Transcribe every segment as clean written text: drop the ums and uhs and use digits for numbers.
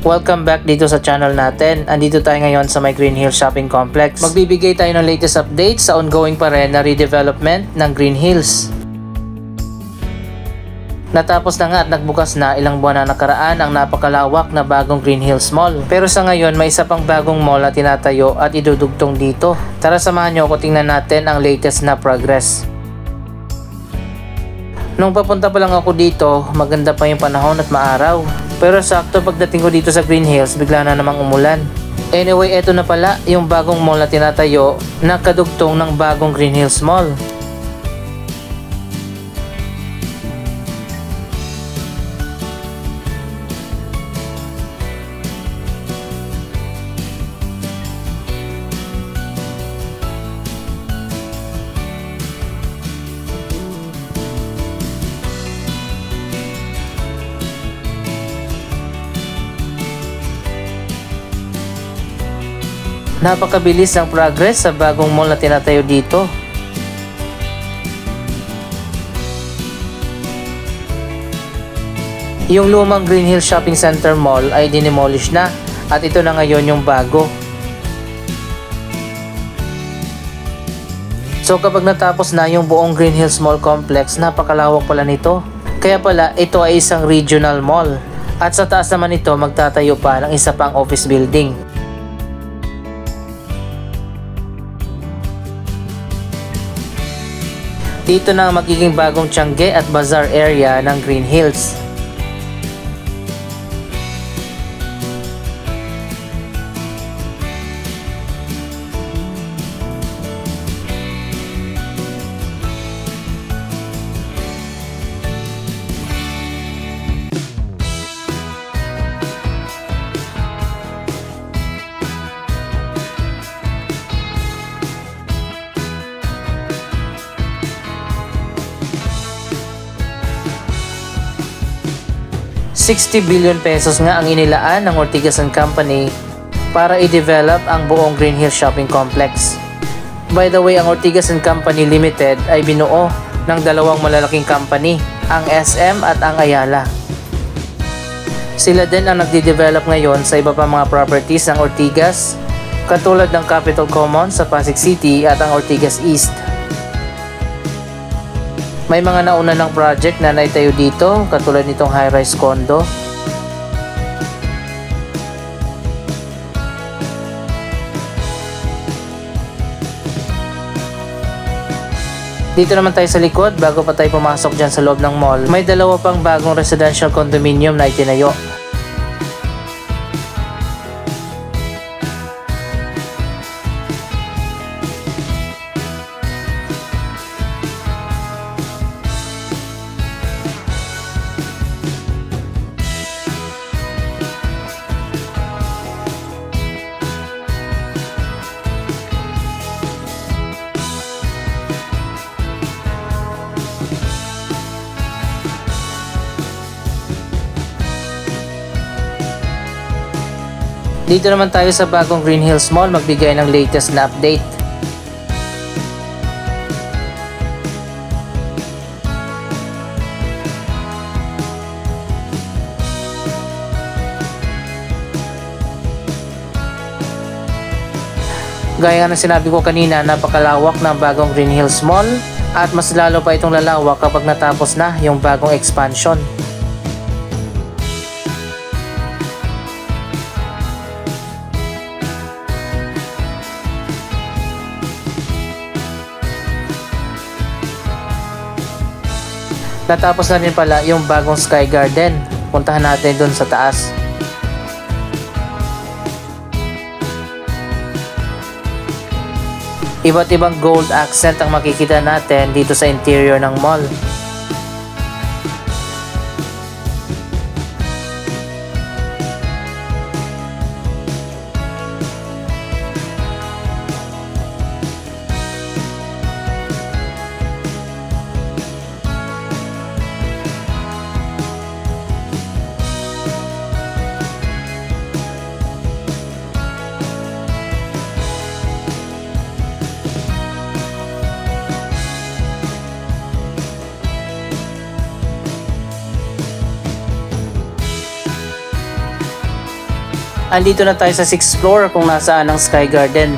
Welcome back dito sa channel natin. Andito tayo ngayon sa may Green Hills Shopping Complex. Magbibigay tayo ng latest update sa ongoing pa rin na redevelopment ng Green Hills. Natapos na nga at nagbukas na ilang buwan na nakaraan ang napakalawak na bagong Green Hills Mall. Pero sa ngayon may isa pang bagong mall na tinatayo at idudugtong dito. Tara samahan nyo ako, tingnan natin ang latest na progress. Nung papunta pa lang ako dito, maganda pa yung panahon at maaraw. Pero sakto pagdating ko dito sa Green Hills, bigla na namang umulan. Anyway, eto na pala yung bagong mall na tinatayo na kadugtong ng bagong Green Hills Mall. Napakabilis ang progress sa bagong mall na tinatayo dito. Yung lumang Green Hills Shopping Center Mall ay dinemolish na at ito na ngayon yung bago. So kapag natapos na yung buong Green Hills Mall Complex, napakalawak pala nito. Kaya pala ito ay isang regional mall. At sa taas naman ito magtatayo pa ng isa pang office building. Dito na ang magiging bagong Tiangge at Bazaar area ng Green Hills. ₱60 billion nga ang inilaan ng Ortigas & Company para i-develop ang buong Green Hills Shopping Complex. By the way, ang Ortigas & Company Limited ay binuo ng dalawang malalaking company, ang SM at ang Ayala. Sila din ang nagde-develop ngayon sa iba pa mga properties ng Ortigas, katulad ng Capitol Commons sa Pasig City at ang Ortigas East. May mga nauna ng project na naitayo dito, katulad nitong high-rise condo. Dito naman tayo sa likod, bago pa tayo pumasok dyan sa loob ng mall, may dalawa pang bagong residential condominium na itinayo. Dito naman tayo sa bagong Green Hills Mall, magbigay ng latest na update. Gaya ng sinabi ko kanina, napakalawak ng bagong Green Hills Mall at mas lalo pa itong lalawak kapag natapos na yung bagong expansion. Natapos na rin pala yung bagong Sky Garden. Puntahan natin dun sa taas. Iba't ibang gold accent ang makikita natin dito sa interior ng mall. Andito na tayo sa 6th floor kung nasaan ang Sky Garden.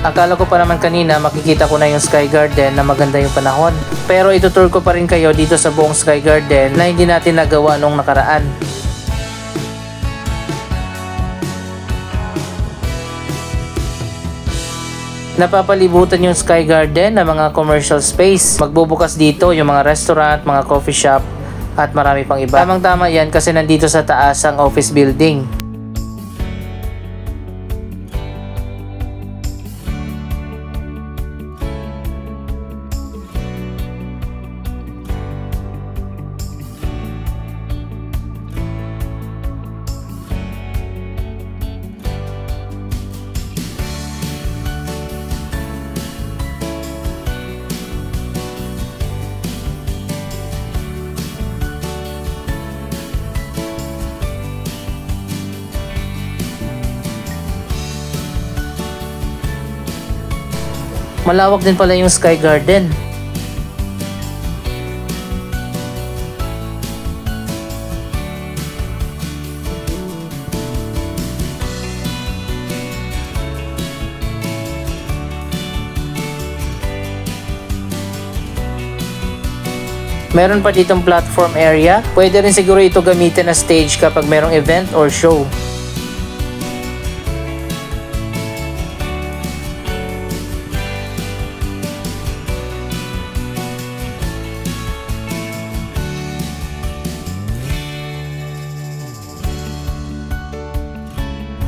Akala ko pa naman kanina makikita ko na yung Sky Garden na maganda yung panahon. Pero itutour ko pa rin kayo dito sa buong Sky Garden na hindi natin nagawa nung nakaraan. Napapalibutan yung Sky Garden ng mga commercial space. Magbubukas dito yung mga restaurant, mga coffee shop at marami pang iba. Tamang-tama yan kasi nandito sa taas ang office building. Malawak din pala yung Sky Garden. Meron pa ditong platform area. Pwede rin siguro ito gamitin na stage kapag merong event or show.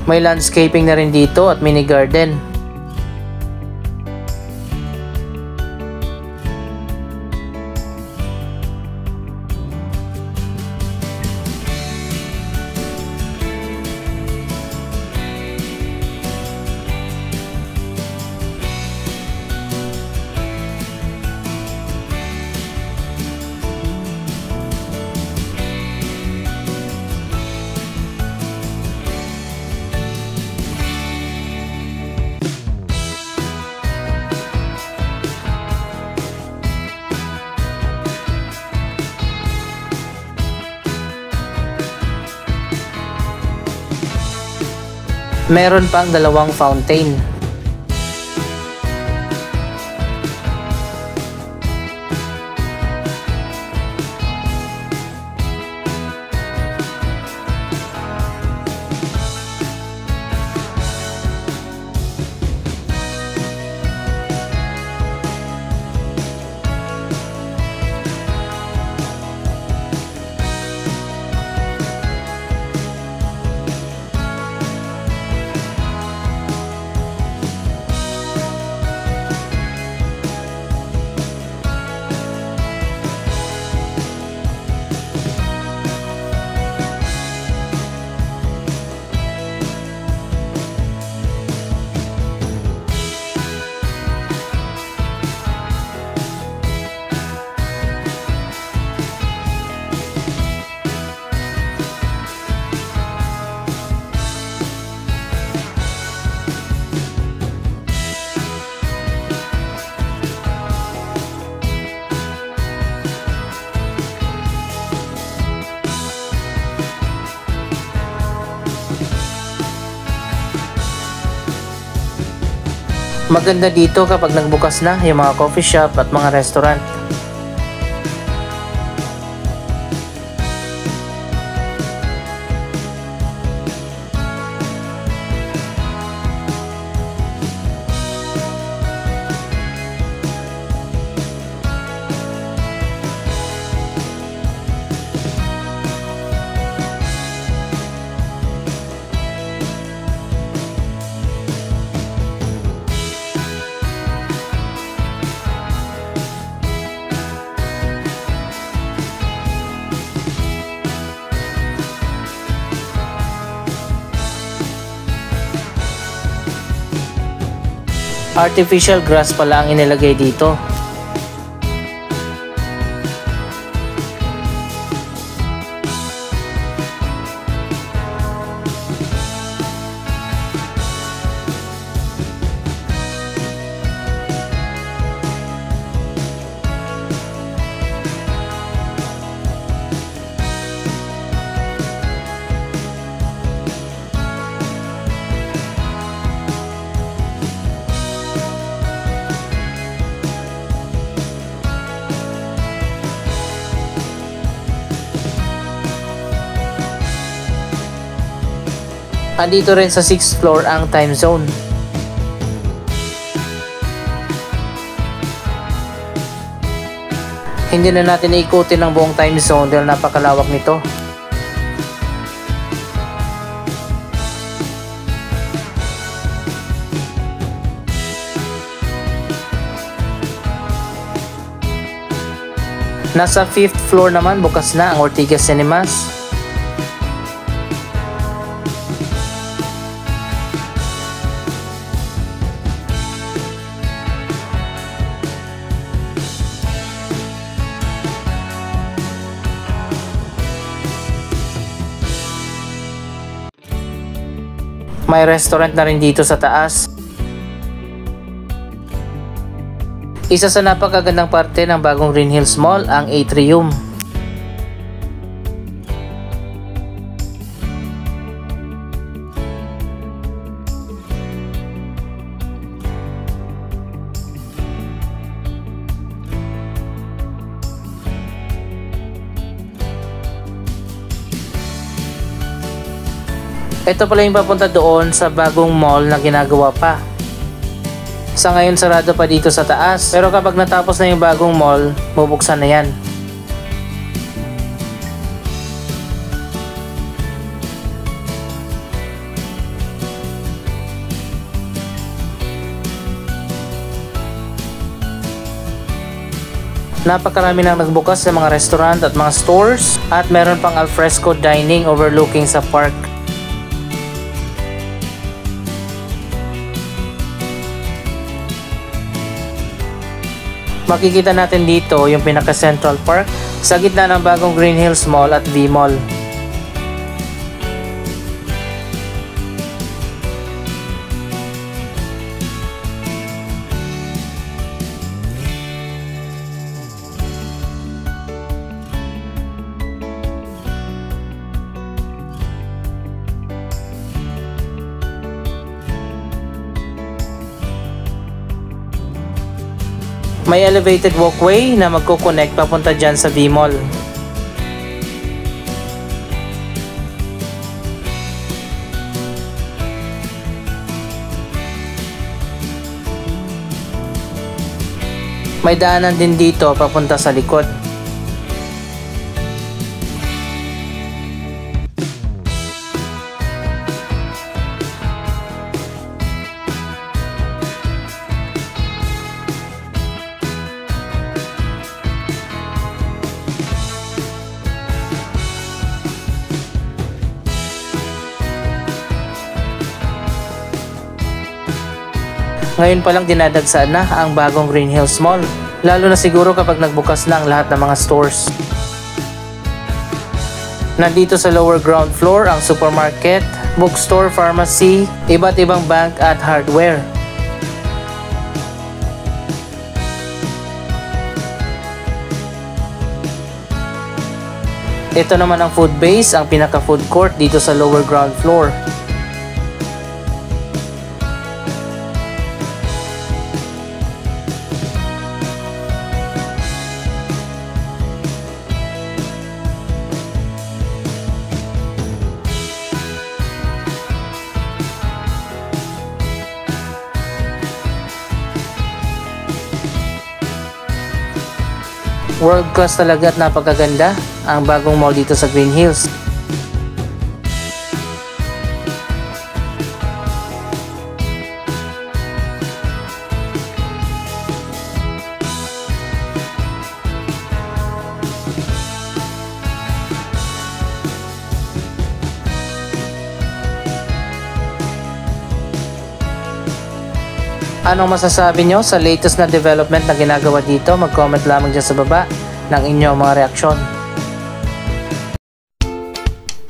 May landscaping na rin dito at mini garden. Meron pang dalawang fountain. Maganda dito kapag nagbukas na yung mga coffee shop at mga restaurant. Artificial grass pala ang inilagay dito. Andito rin sa 6th floor ang time zone. Hindi na natin iikutin ang buong time zone dahil napakalawak nito. Nasa 5th floor naman, bukas na ang Ortigas Cinemas. May restaurant na rin dito sa taas. Isa sa napakagandang parte ng bagong Green Hills Mall ang atrium. Ito pala yung papunta doon sa bagong mall na ginagawa pa. Sa ngayon sarado pa dito sa taas, pero kapag natapos na yung bagong mall, bubuksan na yan. Napakarami nang nagbukas sa mga restaurant at mga stores, at meron pang alfresco dining overlooking sa park. Makikita natin dito yung pinaka Central Park sa gitna ng bagong Green Hills Mall at V-Mall. May elevated walkway na magko-connect papunta dyan sa V-Mall. May daanan din dito papunta sa likod. Ngayon pa lang dinadagsaan na ang bagong Green Hills Mall, lalo na siguro kapag nagbukas na ang lahat ng mga stores. Nandito sa lower ground floor ang supermarket, bookstore, pharmacy, iba't ibang bank at hardware. Ito naman ang food base, ang pinaka food court dito sa lower ground floor. World class talaga at napakaganda ang bagong mall dito sa Green Hills. Anong masasabi nyo sa latest na development na ginagawa dito? Mag-comment lamang dyan sa baba ng inyong mga reaksyon.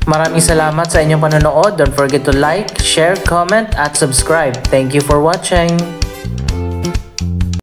Maraming salamat sa inyong panonood. Don't forget to like, share, comment at subscribe. Thank you for watching.